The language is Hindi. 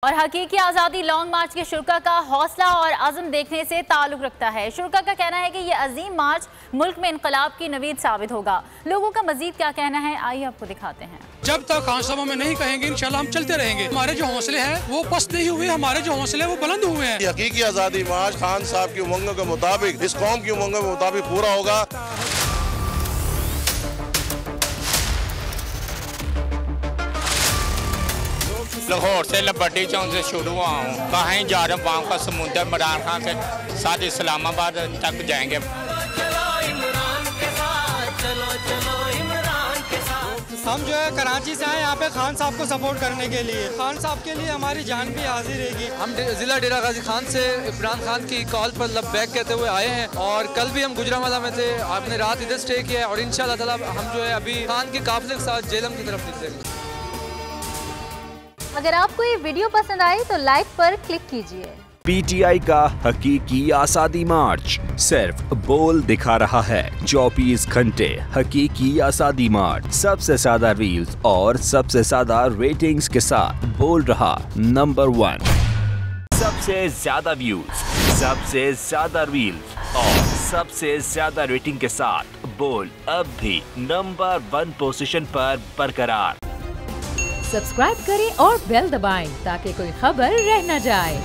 और हकीकी आज़ादी लॉन्ग मार्च के शुरा का हौसला और अज़म देखने से ताल्लुक़ रखता है। शुरा का कहना है कि यह अजीम मार्च मुल्क में इनकलाब की नवीद साबित होगा। लोगों का मजीद क्या कहना है, आइए आपको दिखाते हैं। जब तक खान साहब हमें नहीं कहेंगे इंशाल्लाह हम चलते रहेंगे। हमारे जो हौसले हैं वो पस्त नहीं हुए, हमारे जो हौसले हैं वो बुलंद हुए हैं। हकीकी आज़ादी मार्च खान साहब की उमंगों के मुताबिक, इस कौम की उमंगों के मुताबिक पूरा होगा। लाहौर से लिबर्टी चौक से शुरू हुआ हूँ, कहीं जा रहे वहाँ का समुद्र इमरान खान के साथ इस्लामाबाद तक जाएंगे। हम जो है कराची से आए यहाँ पे खान साहब को सपोर्ट करने के लिए। खान साहब के लिए हमारी जान भी हाजिर रहेगी। हम जिला डेरा गाजी खान से इमरान खान की कॉल पर लबैक कहते हुए आए हैं और कल भी हम गुजरांवाला में थे। आपने रात इधर स्टे किया है और इंशाल्लाह ताला हम जो है अभी खान के काफिले के साथ जेलम की तरफ निकलेंगे। अगर आपको ये वीडियो पसंद आई तो लाइक पर क्लिक कीजिए। पीटीआई का हकीकी आज़ादी मार्च सिर्फ बोल दिखा रहा है। 24 घंटे हकीकी आज़ादी मार्च, सबसे ज्यादा रील्स और सबसे ज्यादा रेटिंग्स के साथ बोल रहा नंबर 1, सबसे ज्यादा व्यूज, सबसे ज्यादा रील्स और सबसे ज्यादा रेटिंग के साथ बोल अब भी नंबर 1 पोजीशन पर बरकरार। सब्सक्राइब करें और बेल दबाएं ताकि कोई खबर रह न जाए।